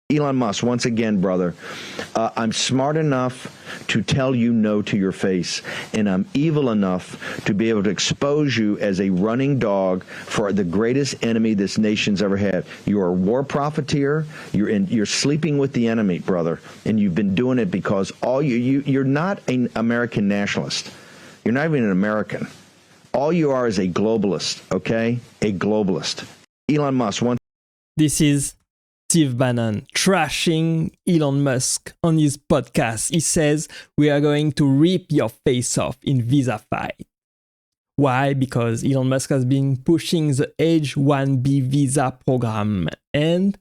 Elon Musk, once again, brother, I'm smart enough to tell you no to your face, and I'm evil enough to be able to expose you as a running dog for the greatest enemy this nation's ever had. You are a war profiteer. You're sleeping with the enemy, brother, and you've been doing it because you're not an American nationalist. You're not even an American. All you are is a globalist, okay? A globalist. Elon Musk, This is Steve Bannon trashing Elon Musk on his podcast. He says, we are going to rip your face off in visa fight. Why? Because Elon Musk has been pushing the H1B visa program, and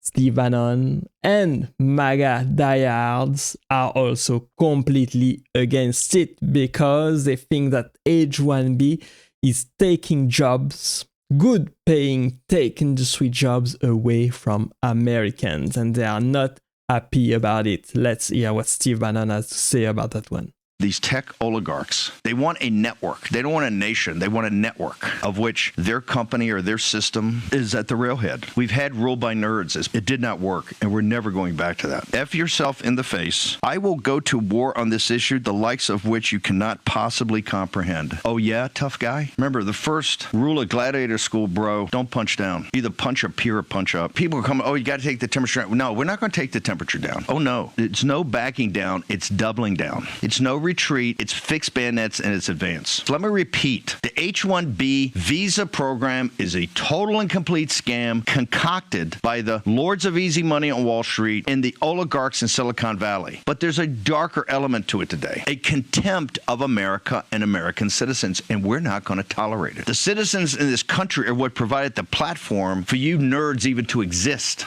Steve Bannon and MAGA diehards are also completely against it because they think that H1B is taking jobs, good paying tech industry jobs away from Americans, and they are not happy about it. Let's hear what Steve Bannon has to say about that one. These tech oligarchs, they want a network. They don't want a nation. They want a network of which their company or their system is at the railhead. We've had rule by nerds. It did not work, and we're never going back to that. F yourself in the face. I will go to war on this issue, the likes of which you cannot possibly comprehend. Oh yeah, tough guy? Remember, the first rule of gladiator school, bro, don't punch down. Either punch up here or punch up. People come, oh, you got to take the temperature down. No, we're not going to take the temperature down. Oh no, it's no backing down. It's doubling down. It's no retreat, it's fixed bayonets, and it's advance. So let me repeat. The H1B visa program is a total and complete scam concocted by the lords of easy money on Wall Street and the oligarchs in Silicon Valley. But there's a darker element to it today, a contempt of America and American citizens, and we're not going to tolerate it. The citizens in this country are what provided the platform for you nerds even to exist.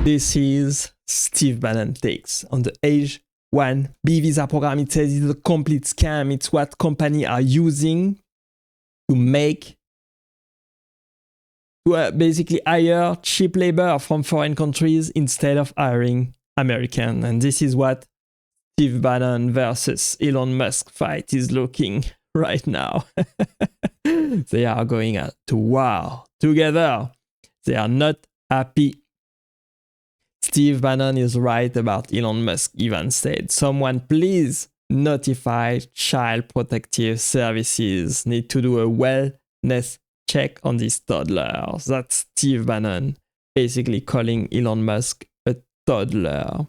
This is Steve Bannon takes on the H1B visa program. It says it's a complete scam. It's what companies are using to basically hire cheap labor from foreign countries instead of hiring American. And this is what Steve Bannon versus Elon Musk fight is looking right now. They are going to war together. They are not happy. Steve Bannon is right about Elon Musk even said, someone please notify Child Protective Services. Need to do a wellness check on these toddlers. That's Steve Bannon basically calling Elon Musk a toddler.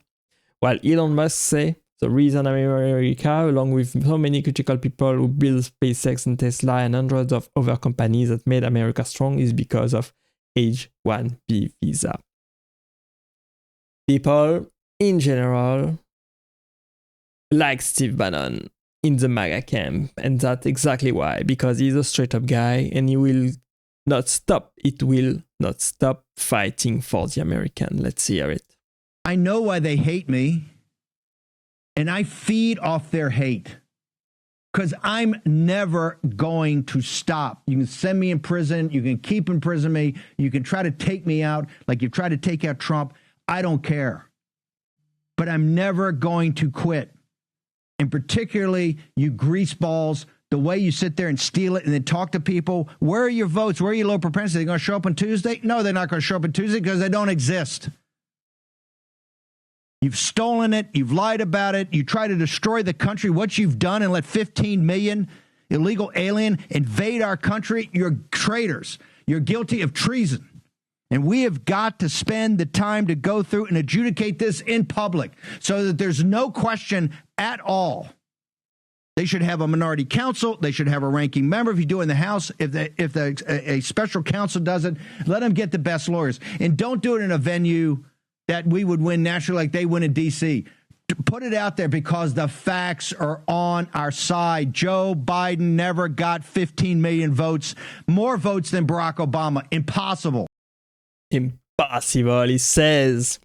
While Elon Musk say, the reason I'm in America, along with so many critical people who build SpaceX and Tesla and hundreds of other companies that made America strong, is because of H1B visa. People in general like Steve Bannon in the MAGA camp, and that's exactly why, because he's a straight up guy and he will not stop. It will not stop fighting for the American. Let's hear it. I know why they hate me, and I feed off their hate because I'm never going to stop. You can send me in prison. You can keep imprison me. You can try to take me out like you tried to take out Trump. I don't care. But I'm never going to quit. And particularly you greaseballs, the way you sit there and steal it and then talk to people. Where are your votes? Where are your low propensity? They're going to show up on Tuesday? No, they're not going to show up on Tuesday because they don't exist. You've stolen it. You've lied about it. You try to destroy the country. What you've done and let 15 million illegal alien invade our country, you're traitors. You're guilty of treason. And we have got to spend the time to go through and adjudicate this in public so that there's no question at all. They should have a minority counsel. They should have a ranking member. If you do it in the House, if a special counsel does it, let them get the best lawyers. And don't do it in a venue that we would win nationally like they win in D.C. Put it out there because the facts are on our side. Joe Biden never got 15 million votes, more votes than Barack Obama. Impossible. Impossible, he says.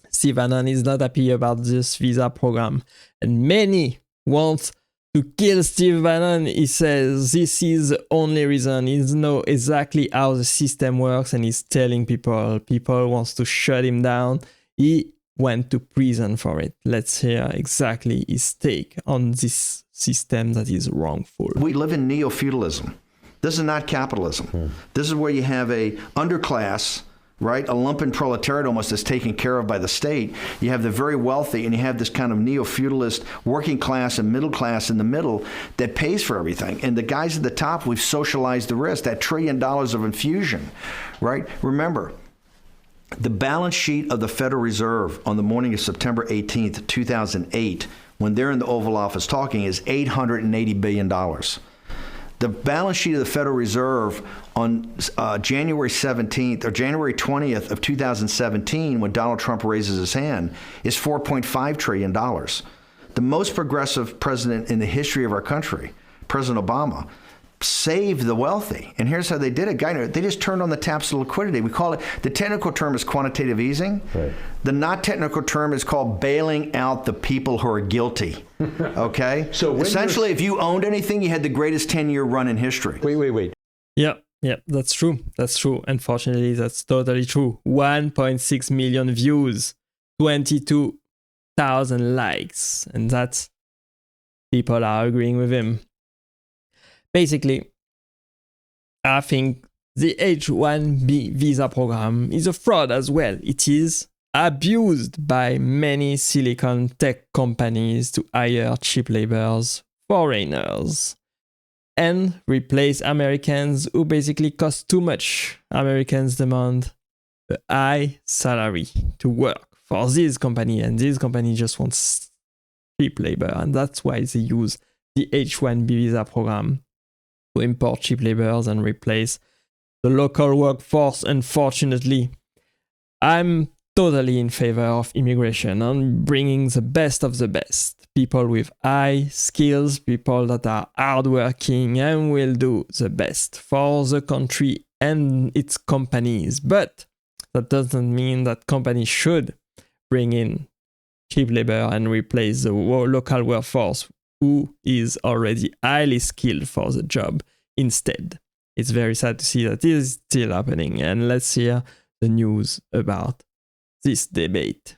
Steve Bannon is not happy about this visa program, and many want to kill Steve Bannon. He says this is the only reason. He knows exactly how the system works, and he's telling people wants to shut him down. He went to prison for it. Let's hear exactly his take on this system that is wrongful. We live in neo-feudalism. This is not capitalism. This is where you have a underclass right? A lumpen proletariat almost is taken care of by the state. You have the very wealthy, and you have this kind of neo-feudalist working class and middle class in the middle that pays for everything. And the guys at the top, we've socialized the risk, that $1 trillion of infusion, right? Remember, the balance sheet of the Federal Reserve on the morning of September 18th, 2008, when they're in the Oval Office talking, is $880 billion. The balance sheet of the Federal Reserve on January 17th or January 20th of 2017, when Donald Trump raises his hand, is $4.5 trillion. The most progressive president in the history of our country, President Obama, saved the wealthy. And here's how they did it. They just turned on the taps of liquidity. We call it, the technical term is quantitative easing. Right. The not technical term is called bailing out the people who are guilty. Okay? So essentially, if you owned anything, you had the greatest 10-year run in history. Wait. Yeah, that's true. That's true. Unfortunately, that's totally true. 1.6 million views, 22,000 likes. And that's, people are agreeing with him. Basically, I think the H1B visa program is a fraud as well. It is abused by many silicon tech companies to hire cheap laborers, foreigners, and replace Americans who basically cost too much. Americans demand a high salary to work for this company, and this company just wants cheap labor, and that's why they use the H1B visa program to import cheap laborers and replace the local workforce. Unfortunately, I'm totally in favor of immigration and bringing the best of the best. People with high skills, people that are hardworking and will do the best for the country and its companies. But that doesn't mean that companies should bring in cheap labor and replace the local workforce who is already highly skilled for the job instead. It's very sad to see that this is still happening. And let's hear the news about this debate.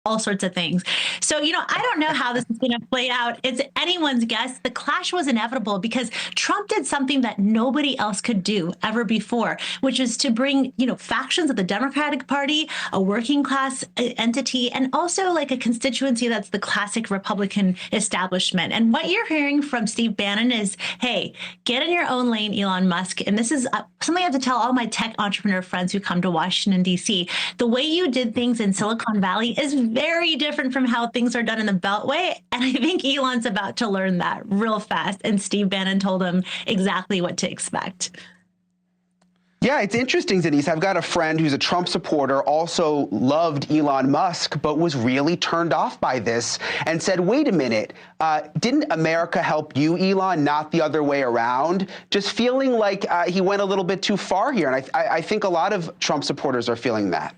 All sorts of things. So, I don't know how this is going to play out. It's anyone's guess. The clash was inevitable because Trump did something that nobody else could do ever before, which is to bring, factions of the Democratic Party, a working class entity, and also like a constituency that's the classic Republican establishment. And what you're hearing from Steve Bannon is, hey, get in your own lane, Elon Musk. And this is something I have to tell all my tech entrepreneur friends who come to Washington, D.C. The way you did things in Silicon Valley is very different from how things are done in the Beltway. And I think Elon's about to learn that real fast. And Steve Bannon told him exactly what to expect. Yeah, it's interesting, Denise. I've got a friend who's a Trump supporter, also loved Elon Musk, but was really turned off by this and said, wait a minute, didn't America help you, Elon, not the other way around? Just feeling like he went a little bit too far here. And I think a lot of Trump supporters are feeling that.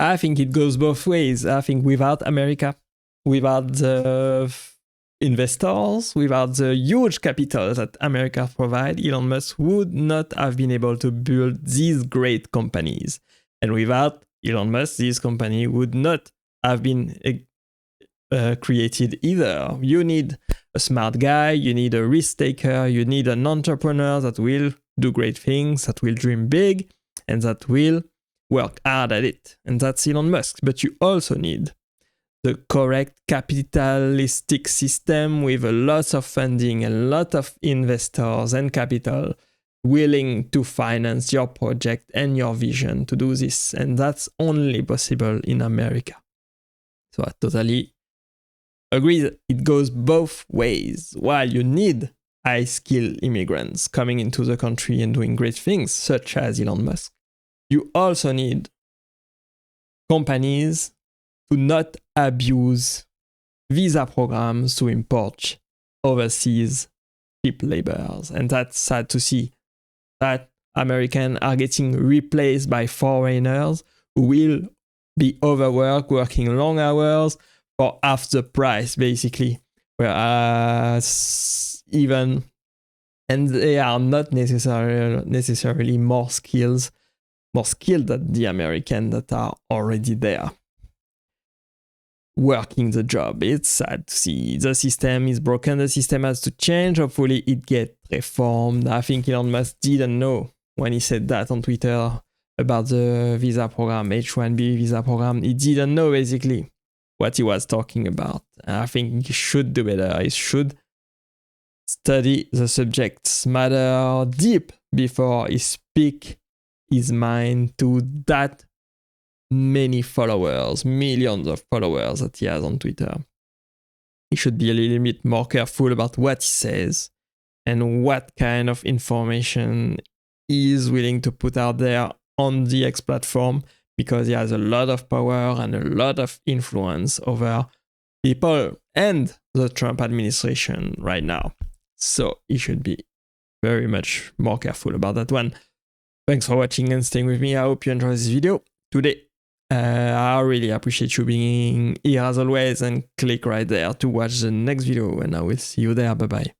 I think it goes both ways. I think without America, without the investors, without the huge capital that America provides, Elon Musk would not have been able to build these great companies. And without Elon Musk, this company would not have been created either. You need a smart guy, you need a risk taker, you need an entrepreneur that will do great things, that will dream big, and that will work hard at it. And that's Elon Musk. But you also need the correct capitalistic system with a lot of funding, a lot of investors and capital willing to finance your project and your vision to do this. And that's only possible in America. So I totally agree that it goes both ways. While you need high-skilled immigrants coming into the country and doing great things, such as Elon Musk, you also need companies to not abuse visa programs to import overseas cheap laborers. And that's sad to see that Americans are getting replaced by foreigners who will be overworked, working long hours for half the price, basically. Whereas and they are not necessarily more skilled than the Americans that are already there working the job. It's sad to see. The system is broken. The system has to change. Hopefully it gets reformed. I think Elon Musk didn't know when he said that on Twitter about the visa program, H1B visa program. He didn't know basically what he was talking about. I think he should do better. He should study the subject matter deep before he speak his mind to that many followers, millions of followers that he has on Twitter. He should be a little bit more careful about what he says and what kind of information he is willing to put out there on the X platform, because he has a lot of power and a lot of influence over people and the Trump administration right now. So he should be very much more careful about that one. Thanks for watching and staying with me. I hope you enjoyed this video today. I really appreciate you being here as always, and click right there to watch the next video, and I will see you there. Bye bye.